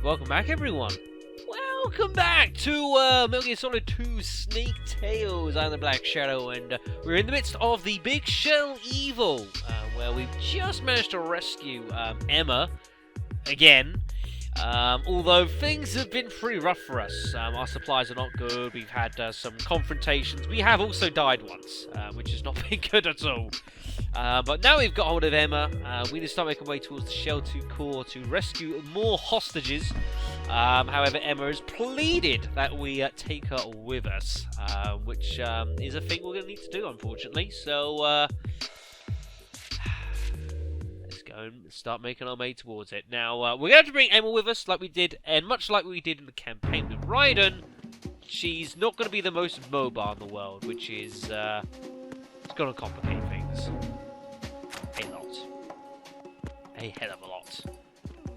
welcome back everyone. Welcome back to Metal Gear Solid 2 Snake Tales. I'm the Black Shadow, and we're in the midst of the Big Shell Evil, where we've just managed to rescue Emma again. Although things have been pretty rough for us. Our supplies are not good. We've had some confrontations. We have also died once, which has not been good at all. But now we've got hold of Emma, we need to start making our way towards the Shell 2 core to rescue more hostages. However, Emma has pleaded that we take her with us, which is a thing we're going to need to do, unfortunately. So, let's go and start making our way towards it. Now, we're going to bring Emma with us, like we did, and much like we did in the campaign with Raiden, she's not going to be the most mobile in the world, which is, it's going to complicate things. A lot. A hell of a lot.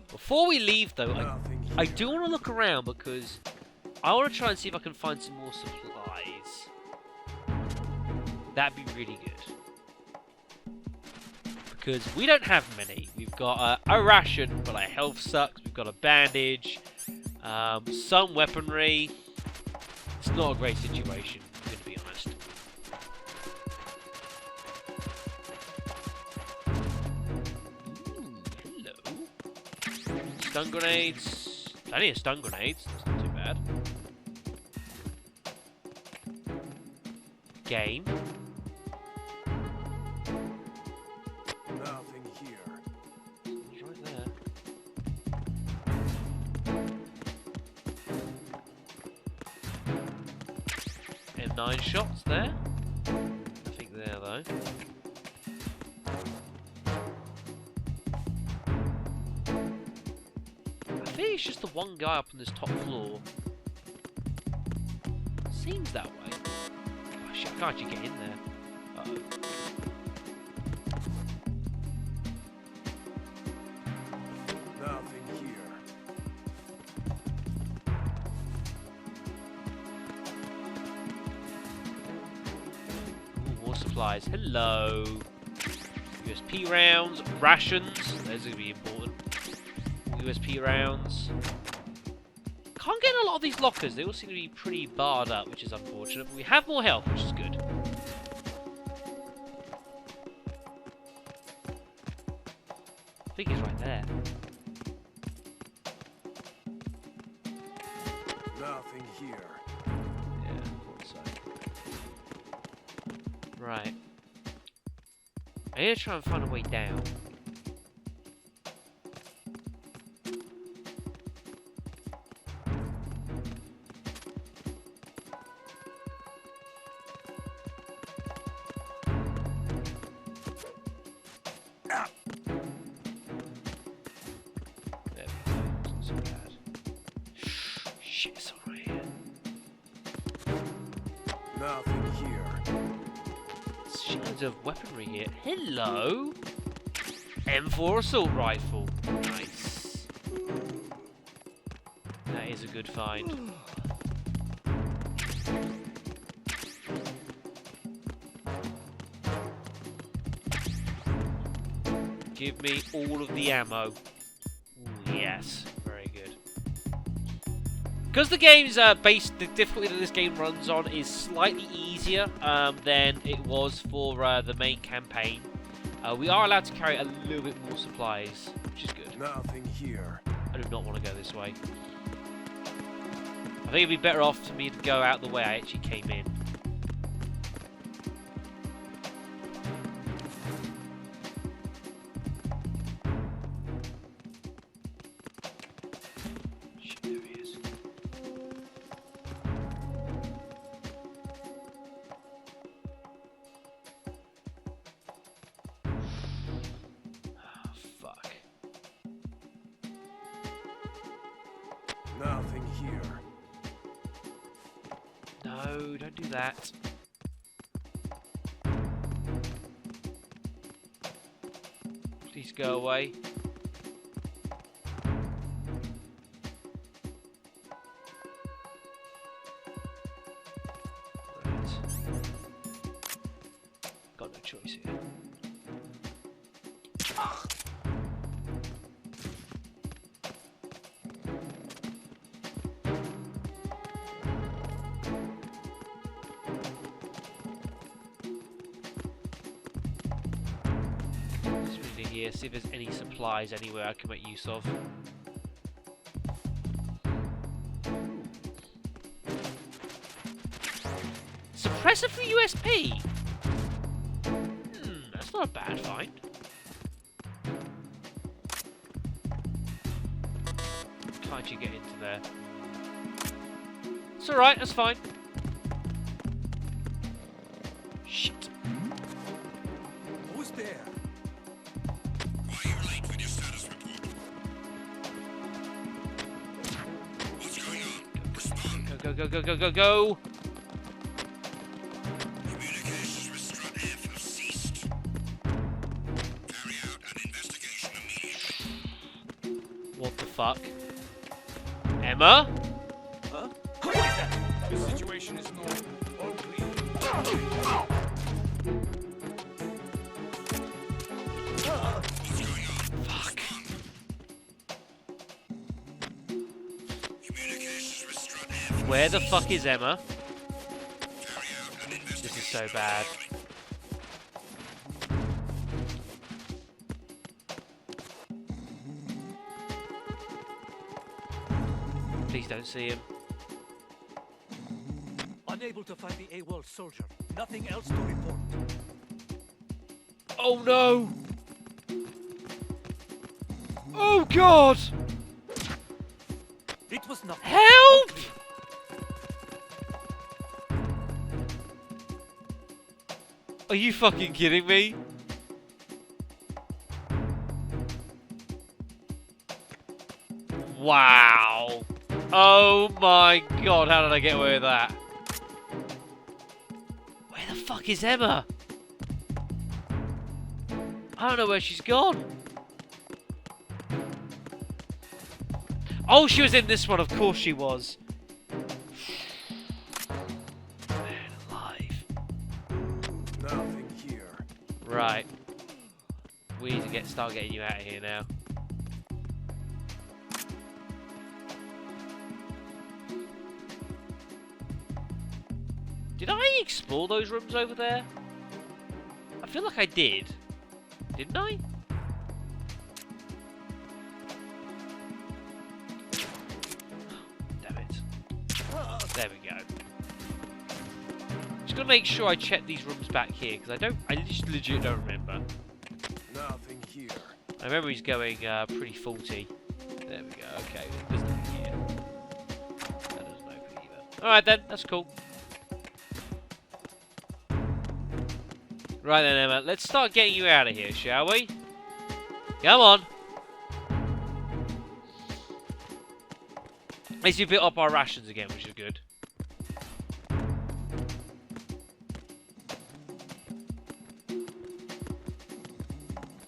Before we leave, though, I do want to look around because I want to try and see if I can find some more supplies. That'd be really good. Because we don't have many. We've got a ration, but our health sucks. We've got a bandage, some weaponry. It's not a great situation, I'm going to be honest. Stun grenades. Plenty of stun grenades. That's not too bad. Game. Nothing here. It's right there. M9 shots there. Nothing there though. I think it's just the one guy up on this top floor. Seems that way. Oh shit, I can't actually get in there. Uh-oh. Nothing here. Ooh, more supplies. Hello. USP rounds, rations. Those are going to be important. USP rounds. Can't get in a lot of these lockers. They all seem to be pretty barred up, which is unfortunate. But we have more health, which is good. I think he's right there. Nothing here. Yeah, I thought so. Right. I need to try and find a way down. Shit, alright here. Nothing here. Shitloads of weaponry here. Hello! M4 assault rifle. Nice. That is a good find. Give me all of the ammo. Ooh, yes. Very good. Because the game's the difficulty that this game runs on is slightly easier than it was for the main campaign. We are allowed to carry a little bit more supplies, which is good. Nothing here. I do not want to go this way. I think it'd be better off for me to go out the way I actually came in. Nothing here. No, don't do that. Please go away. Right. Got no choice here. here, see if there's any supplies anywhere I can make use of. Suppressor for USP? That's not a bad find. Can't you get into there? It's alright, that's fine. Shit. Who's there? Why are you late with your status report? What's going on? Respond. Go, go, go, go, go, go, go! Communications with Strut F have ceased. Carry out an investigation immediately. What the fuck? Emma? Huh? Who is that? The situation is normal. All clear. What's going on? Fuck. Communications with Strut F. Where the fuck is Emma? Carry out an investigation. This is so bad. Please don't see him. Unable to find the AWOL soldier. Nothing else to report. Oh no! Oh god! It was nothing. Help! Are you fucking kidding me? Wow. Oh my god, how did I get away with that? Where the fuck is Emma? I don't know where she's gone. Oh, she was in this one, of course she was. Man alive. Nothing here. Right. We need to start getting you out of here now. Did I explore those rooms over there? I feel like I did. Didn't I? Damn it. There we go. Just gotta make sure I check these rooms back here, because I just legit don't remember. Nothing here. I remember he's going pretty faulty. There we go, okay. There's nothing here. That doesn't open either. Alright then, that's cool. Right then, Emma, let's start getting you out of here, shall we? Come on. At least we built up our rations again, which is good.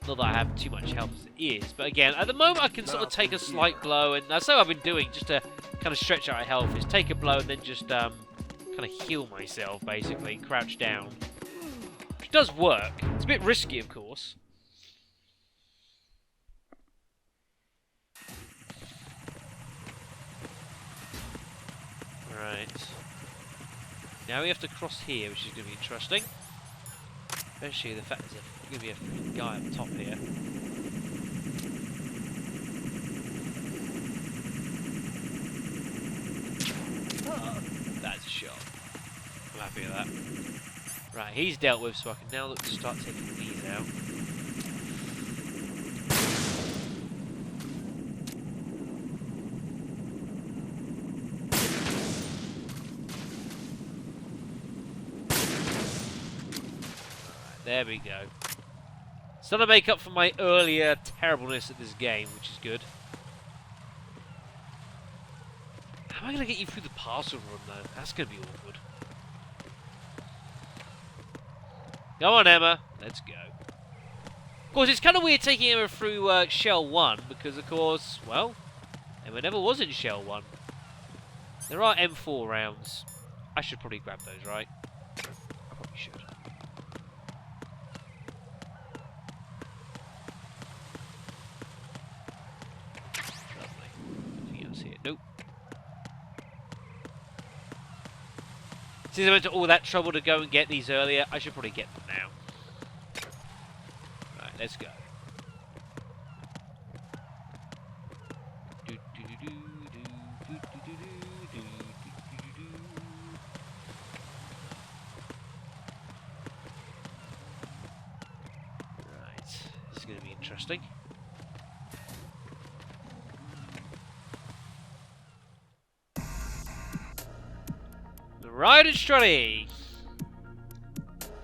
Not that I have too much health as it is, but again, at the moment I can sort of take a slight blow, and that's what I've been doing, just to kind of stretch out my health, is take a blow and then just kind of heal myself, basically, crouch down. Which does work. It's a bit risky, of course. Right. Now we have to cross here, which is going to be interesting. Especially the fact there's going to be a freaking guy at the top here. That's a shot. I'm happy with that. Right, he's dealt with, so I can now look to start taking these out. There we go. Starting to make up for my earlier terribleness at this game, which is good. How am I going to get you through the parcel room, though? That's going to be awkward. Go on, Emma. Let's go. Of course, it's kind of weird taking Emma through Shell 1, because, of course, well, Emma never was in Shell 1. There are M4 rounds. I should probably grab those, right? I probably should. Nope. Since I went to all that trouble to go and get these earlier, I should probably get them now. Right, let's go. interesting. Right and Strutty!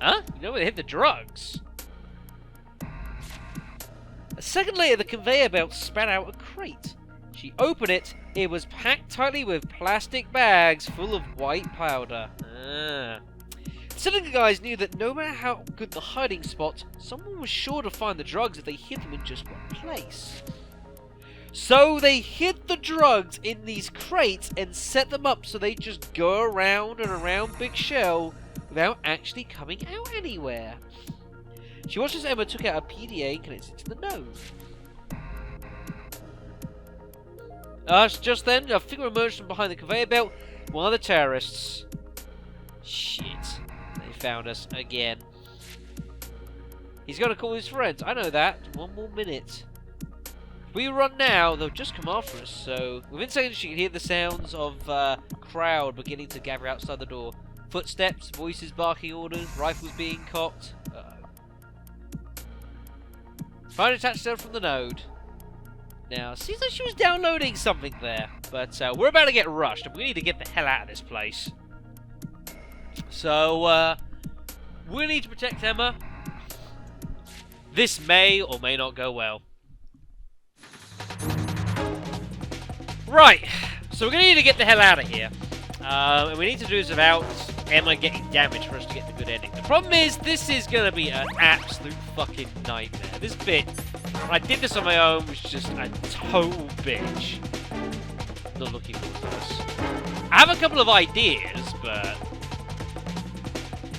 Huh? You know where they hid the drugs? A second later, the conveyor belt spat out a crate. She opened it. It was packed tightly with plastic bags full of white powder. Suddenly, the guys knew that no matter how good the hiding spot, someone was sure to find the drugs if they hid them in just one place. So they hid the drugs in these crates and set them up so they just go around and around Big Shell without actually coming out anywhere. She watched as Emma took out a PDA and connected it to the node. Just then, a figure emerged from behind the conveyor belt. One of the terrorists. Shit. They found us again. He's going to call his friends. I know that. One more minute. If we run now, they'll just come after us. So, within seconds, you can hear the sounds of crowd beginning to gather outside the door. Footsteps, voices barking orders, rifles being cocked. Find attached to them from the node. Now, seems like she was downloading something there. But we're about to get rushed, and we need to get the hell out of this place. So, we need to protect Emma. This may or may not go well. Right, so we're going to need to get the hell out of here. And we need to do this without Emma getting damaged for us to get the good ending. The problem is, this is going to be an absolute fucking nightmare. This bit, when I did this on my own, was just a total bitch. Not looking forward to this. I have a couple of ideas, but...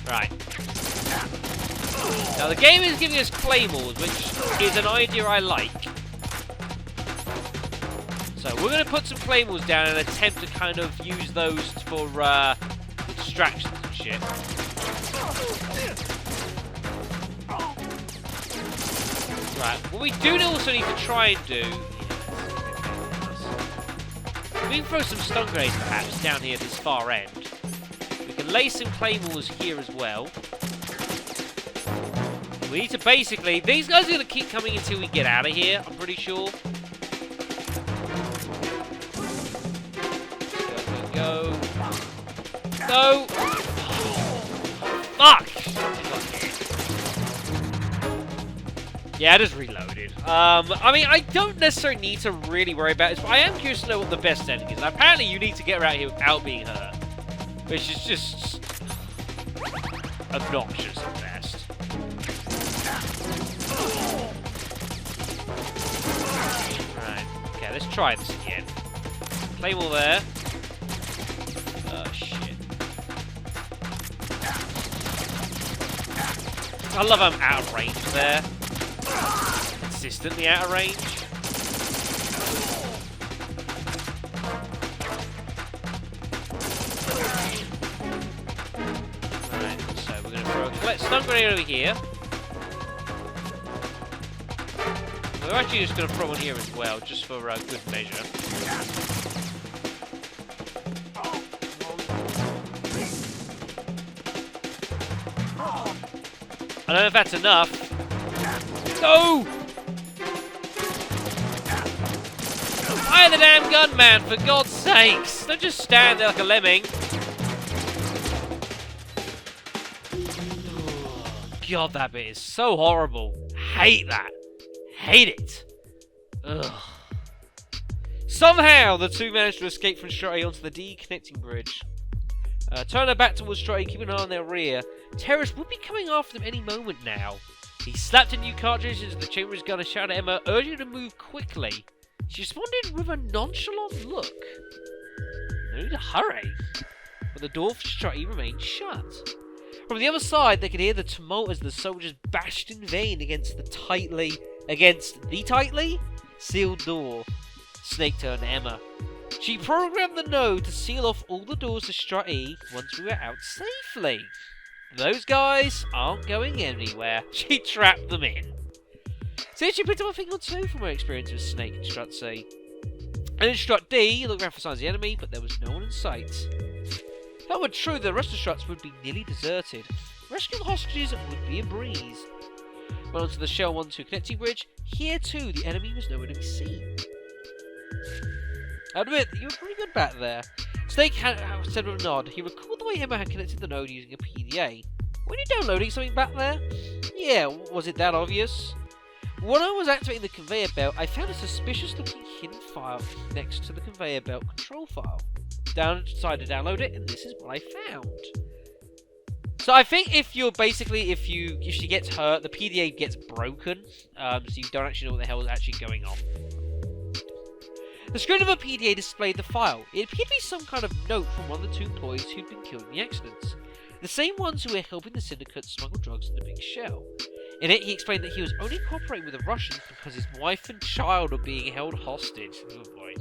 Right. Now, the game is giving us claymores, which is an idea I like. So, we're going to put some claymores down and attempt to kind of use those for distractions and shit. Right, what we do also need to try and do... we can throw some stun grenades perhaps down here at this far end. We can lay some claymores here as well. We need to basically... these guys are going to keep coming until we get out of here, I'm pretty sure. Go. Go! Fuck! Yeah, I just reloaded. I mean, I don't necessarily need to really worry about this, but I am curious to know what the best ending is. Apparently, you need to get her out here without being hurt. Which is just... obnoxious at best. Right, okay, let's try this again. Claymore there. Oh, shit. I love I'm out of range there. Consistently out of range. Right, so we're going to throw a stun grenade over here. We're actually just going to throw one here as well, just for good measure. I don't know if that's enough. No! Fire the damn gun, man, for God's sakes! Don't just stand there like a lemming. Oh, God, that bit is so horrible. Hate that. Hate it. Ugh. Somehow, the two managed to escape from Strutty onto the D-connecting bridge. Turn her back towards Strutty, keeping an eye on their rear. Terrorists would be coming after them any moment now. He slapped a new cartridge into the chamber of his gun and shouted at Emma, urging her to move quickly. She responded with a nonchalant look. No need to hurry. But the door for Strutty remained shut. From the other side, they could hear the tumult as the soldiers bashed in vain against the tightly sealed door. Snake turned to Emma. She programmed the node to seal off all the doors to Strutty once we were out safely. Those guys aren't going anywhere. She trapped them in. See, she picked up a thing or two from her experience with Snake and Strut C. And in Strut D, looked around for signs of the enemy, but there was no one in sight. If that were true, the rest of the Struts would be nearly deserted. Rescuing the hostages would be a breeze. Went onto the Shell 1-2 connecting bridge. Here too, the enemy was nowhere to be seen. I admit, you were pretty good back there. Snake said with a nod. He recalled the way Emma had connected the node using a PDA. When you downloading something back there? Yeah, was it that obvious? When I was activating the conveyor belt, I found a suspicious looking hidden file next to the conveyor belt control file. Decided to download it, and this is what I found. So I think if she gets hurt, the PDA gets broken, so you don't actually know what the hell is actually going on. The screen of a PDA displayed the file. It appeared to be some kind of note from one of the 2 employees who'd been killed in the accidents. The same ones who were helping the syndicate smuggle drugs in the big shell. In it, he explained that he was only cooperating with the Russians because his wife and child were being held hostage. Oh boy.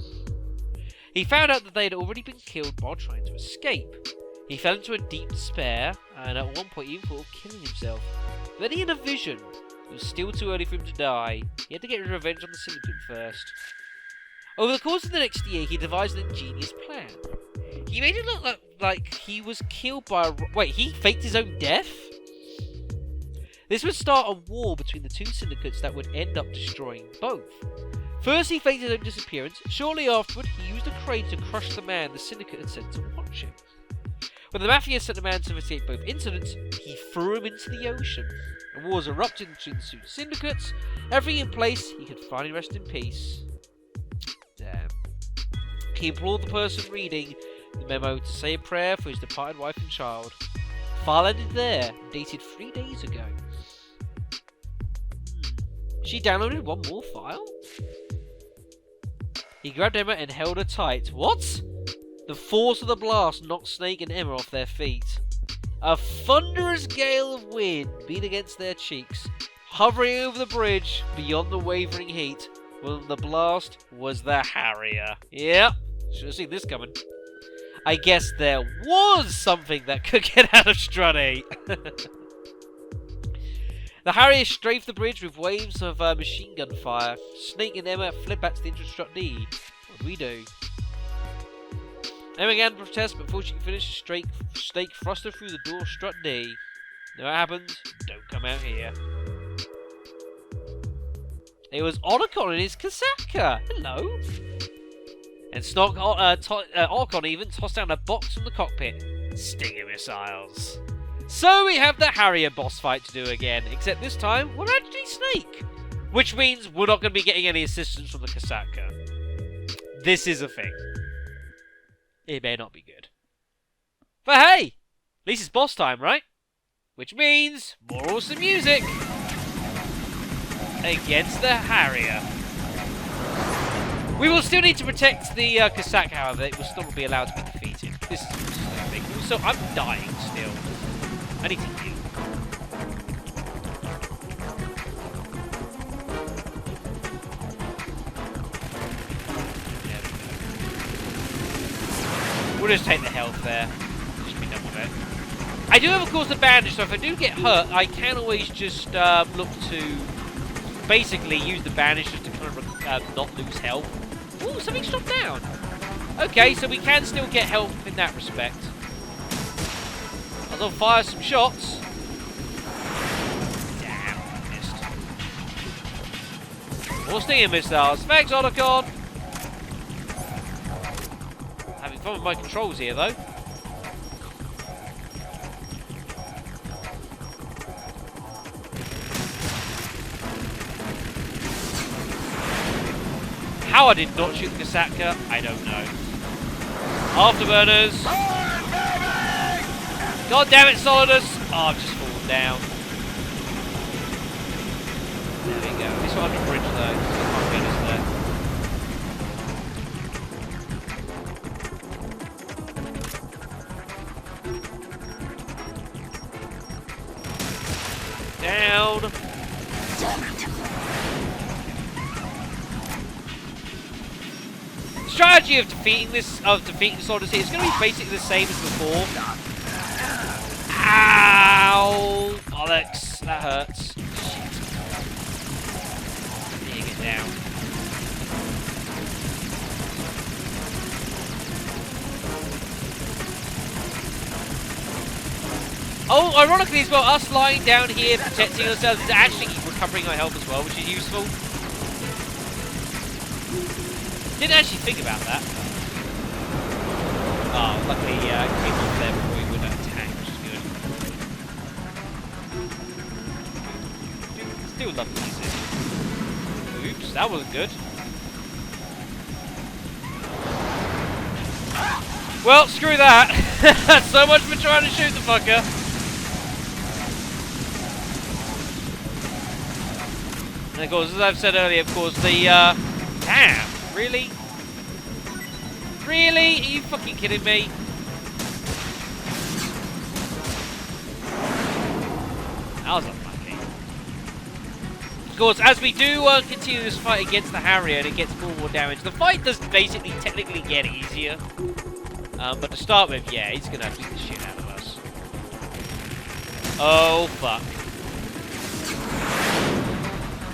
He found out that they had already been killed while trying to escape. He fell into a deep despair, and at one point even thought of killing himself. Then he had a vision. It was still too early for him to die. He had to get revenge on the syndicate first. Over the course of the next year, he devised an ingenious plan. He made it look like he was killed by a... Wait, he faked his own death? This would start a war between the 2 syndicates that would end up destroying both. First, he faked his own disappearance. Shortly afterward, he used a crane to crush the man the syndicate had sent to watch him. When the Mafia sent the man to investigate both incidents, he threw him into the ocean. A war erupted between the 2 syndicates. Everything in place, he could finally rest in peace. Damn. He implored the person reading the memo to say a prayer for his departed wife and child. The file ended there, dated 3 days ago. She downloaded one more file? He grabbed Emma and held her tight. What? The force of the blast knocked Snake and Emma off their feet. A thunderous gale of wind beat against their cheeks, hovering over the bridge beyond the wavering heat. Well, the blast was the Harrier. Yep, should have seen this coming. I guess there was something that could get out of Strut 8. The Harrier strafed the bridge with waves of machine gun fire. Snake and Emma fled back to the entrance Strut D. What do we do? Emma began to protest, but before she could finish, Snake thrust her through the door of Strut D. Know what happens? Don't come out here. It was Otacon and his Kasaka. Hello. And Otacon even tossed down a box from the cockpit. Stinger missiles. So we have the Harrier boss fight to do again, except this time we're actually Snake. Which means we're not going to be getting any assistance from the Kasaka. This is a thing. It may not be good. But hey! At least it's boss time, right? Which means more awesome music! Against the Harrier. We will still need to protect the Kasaka, however. It will still be allowed to be defeated. This is a thing. So I'm dying still. I need to heal. There we go. We'll just take the health there. Just be done with it. I do have, of course, the bandage, so if I do get hurt, I can always just look to basically use the bandage just to kind of not lose health. Ooh, something's dropped down. Okay, so we can still get health in that respect. I'll fire some shots. Damn, missed. More stinger missiles. Thanks, Otacon. Having fun with my controls here, though. How I did not shoot the Kasaka, I don't know. Afterburners. God damn it, Solidus! Oh, I've just fallen down. There we go. At least we're under a bridge, though. Can't get us there. Down. The strategy of defeating Solidus here is going to be basically the same as before. Ow! Bollocks! That hurts. Shit. Need to get down. Oh, ironically as well, us lying down here protecting ourselves is actually recovering our health as well, which is useful. Didn't actually think about that. Oh, luckily it came off there before we would attack, which is good. Still love the music. Oops, that wasn't good. Well, screw that. So much for trying to shoot the fucker. And of course, as I've said earlier, of course, the, damn, really? Really? Are you fucking kidding me? That was unlucky. Of course, as we do continue this fight against the Harrier and it gets more and more damage, the fight does basically technically get easier. But to start with, yeah, he's gonna beat the shit out of us. Oh, fuck.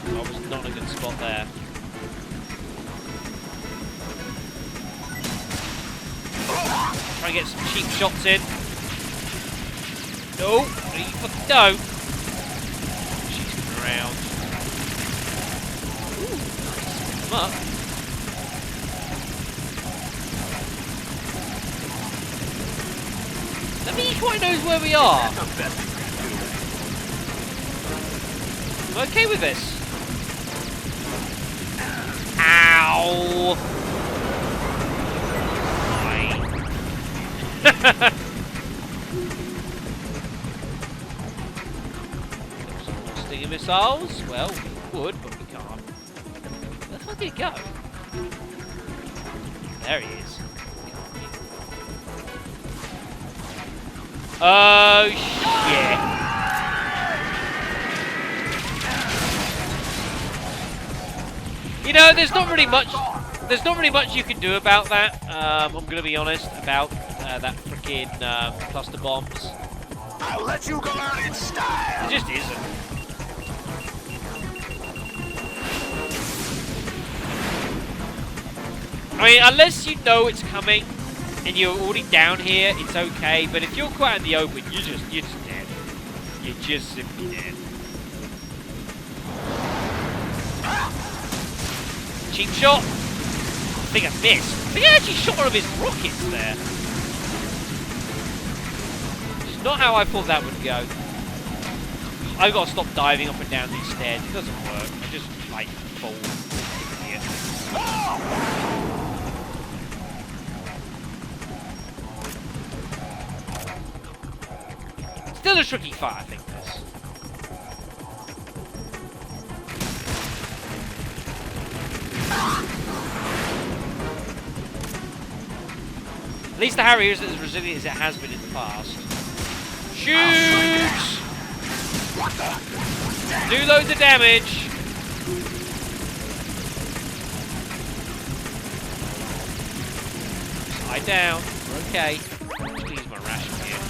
That was not a good spot there. Try and get some cheap shots in. No, you fucking don't. She's coming around. Ooh, nice. Come up. I think he quite knows where we are. I'm okay with this. Ow! Some more stinger missiles? Well, we would, but we can't. Where the fuck did he go? There he is. Oh shit! You know, there's not really much. There's not really much you can do about that. I'm gonna be honest about that freaking cluster bombs. I'll let you go out in style. It just isn't. I mean, unless you know it's coming and you're already down here, it's okay. But if you're quite in the open, you're just dead. You're just simply dead. Cheap shot. I think I missed. I think I actually shot one of his rockets there. Which is not how I thought that would go. I've got to stop diving up and down these stairs. It doesn't work. I just, like, fall. Still a tricky fight, I think, this. At least the Harrier isn't as resilient as it has been in the past. Shoot! Do loads of damage! Slide down. We're okay. Just use my ration here.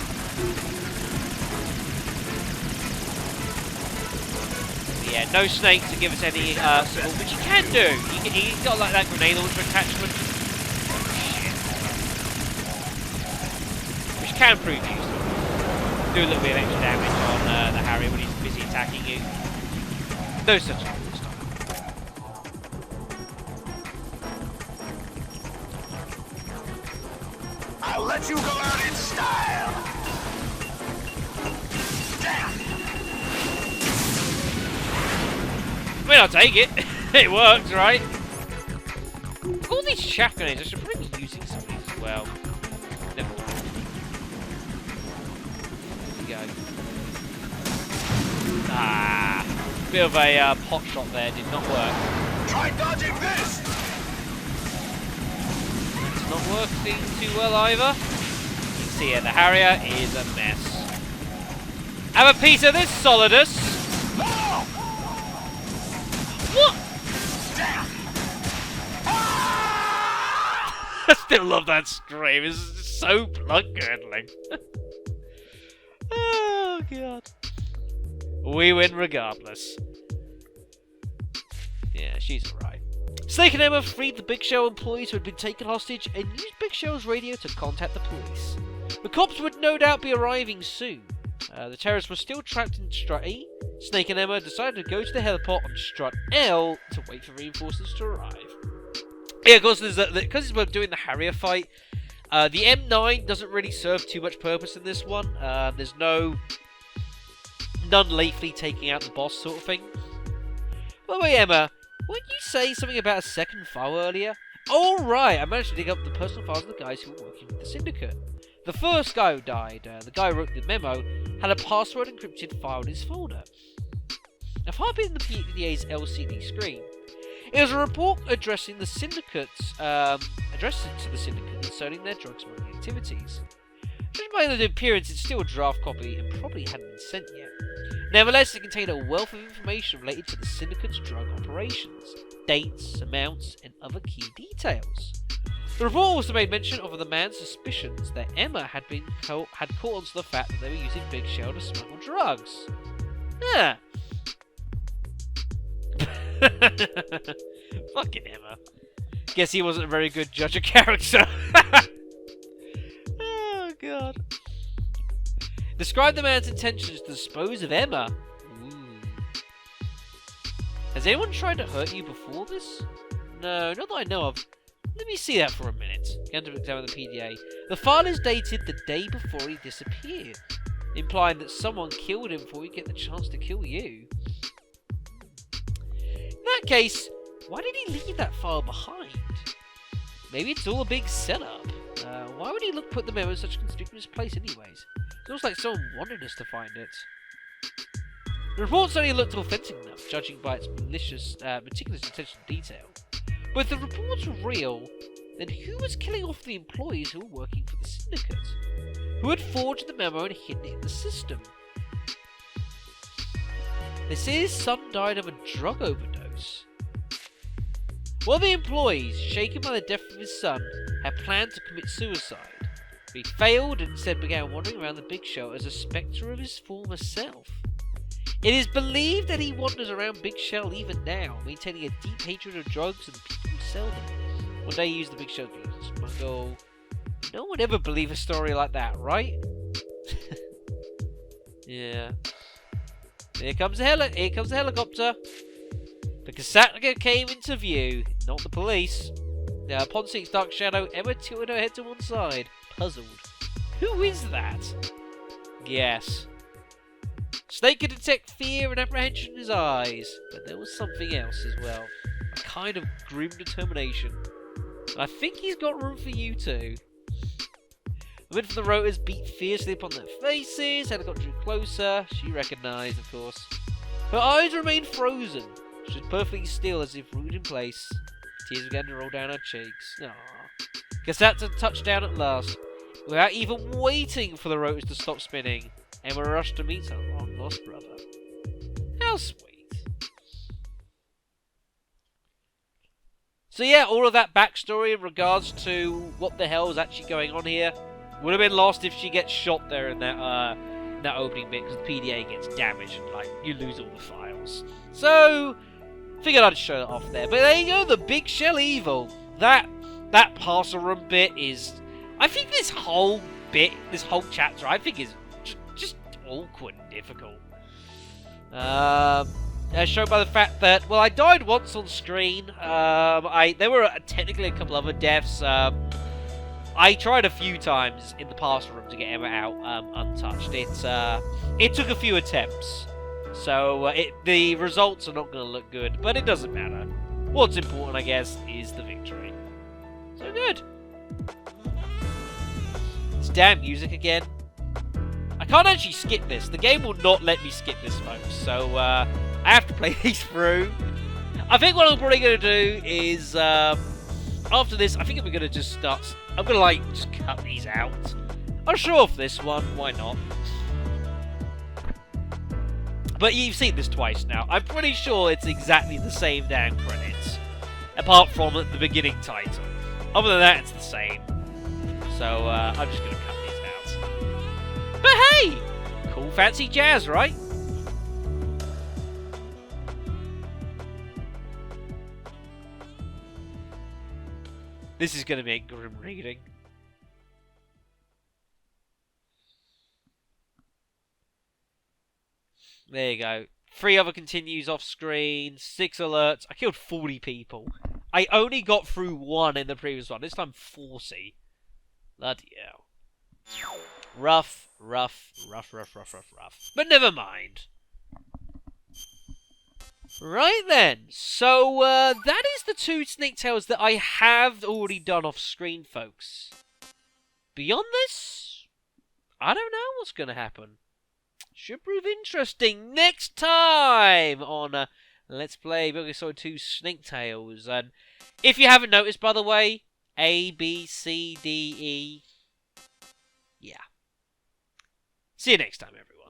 But yeah, no snake to give us any support, which he can do. He's got like that grenade launcher attachment. Which can prove useful. Do a little bit of extra damage on the Harrier when he's busy attacking you. No such cool stuff. I'll let you go out in style. I mean, I'll take it. It works, right? All these chaff grenades, I should probably be using some of these as well. Never mind. There we go. Ah, bit of a pot shot there, did not work. Try dodging this. It's not working too well either. You can see here, the Harrier is a mess. Have a piece of this, Solidus. What? I still love that scream. It's so blood-curdling. Oh, God. We win regardless. Yeah, she's alright. Snake and Emma freed the Big Show employees who had been taken hostage and used Big Show's radio to contact the police. The cops would no doubt be arriving soon. The terrorists were still trapped in Strut E. Snake and Emma decided to go to the heliport on Strut L to wait for reinforcements to arrive. Yeah, of course, because we're doing the Harrier fight, the M9 doesn't really serve too much purpose in this one. There's none lethally taking out the boss sort of thing. By the way, Emma, weren't you say something about a second file earlier? Oh, right, I managed to dig up the personal files of the guys who were working with the Syndicate. The first guy who died, the guy who wrote the memo, had a password encrypted file in his folder. Now, far being the PDA's LCD screen, it was a report addressing the Syndicate's, addressed to the Syndicate concerning their drug smuggling activities. Judging by the appearance, it's still a draft copy and probably hadn't been sent yet. Nevertheless, it contained a wealth of information related to the Syndicate's drug operations, dates, amounts, and other key details. The report also made mention of the man's suspicions that Emma had caught onto the fact that they were using Big Shell to smuggle drugs. Yeah. Fucking Emma. Guess he wasn't a very good judge of character. Oh, God. Describe the man's intentions to dispose of Emma. Ooh. Has anyone tried to hurt you before this? No, not that I know of. Let me see that for a minute. Going to examine the PDA. The file is dated the day before he disappeared, implying that someone killed him before he get the chance to kill you. In that case, why did he leave that file behind? Maybe it's all a big setup. Why would he put the memo in such a conspicuous place anyways? It looks like someone wanted us to find it. The reports only looked authentic enough, judging by its meticulous attention to detail. But if the reports were real, then who was killing off the employees who were working for the Syndicate? Who had forged the memo and hidden it in the system? They say his son died of a drug overdose. One of the employees, shaken by the death of his son, had planned to commit suicide, but he failed and instead began wandering around the Big Shell as a spectre of his former self. It is believed that he wanders around Big Shell even now, maintaining a deep hatred of drugs and the people who sell them. One day he used the Big Shell to smuggle. No one would ever believe a story like that, right? Yeah. Here comes the helicopter. The Kasataka came into view, not the police. Now, upon seeing Dark Shadow, Emma tilted her head to one side, puzzled. Who is that? Guess. Snake could detect fear and apprehension in his eyes, but there was something else as well. A kind of grim determination. I think he's got room for you too. The wind from the rotors beat fiercely upon their faces. Helicopter drew closer. She recognised, of course. Her eyes remained frozen. She was perfectly still as if rooted in place. Tears began to roll down her cheeks. Aww. Kasatsu touched down at last. Without even waiting for the rotors to stop spinning, Emma rushed to meet her long-lost brother. How sweet. So yeah, all of that backstory in regards to what the hell is actually going on here would have been lost if she gets shot there in that opening bit, because the PDA gets damaged and like you lose all the files. So figured I'd show that off there. But there you go, the Big Shell Evil. That parcel room bit is, I think this whole chapter, I think is just awkward and difficult. As shown by the fact that, well, I died once on screen. There were technically a couple other deaths. I tried a few times in the parcel room to get Emma out untouched. It took a few attempts. So the results are not going to look good, but it doesn't matter. What's important, I guess, is the victory. So good. It's damn music again. I can't actually skip this. The game will not let me skip this, folks. So I have to play these through. I think what I'm probably going to do is, after this, I think I'm going to just start. I'm going to just cut these out. I'll show off this one. Why not? But you've seen this twice now. I'm pretty sure it's exactly the same damn credits, apart from the beginning title. Other than that, it's the same. So I'm just going to cut these out. But hey! Cool fancy jazz, right? This is going to be a grim reading. There you go. 3 other continues off screen. 6 alerts. I killed 40 people. I only got through 1 in the previous one. This time 40. Bloody hell. Rough. But never mind. Right then. So, that is the 2 snake tails that I have already done off screen, folks. Beyond this, I don't know what's going to happen. Should prove interesting next time on Let's Play Metal Gear Solid 2 Snake Tails. And if you haven't noticed, by the way, A, B, C, D, E. Yeah. See you next time, everyone.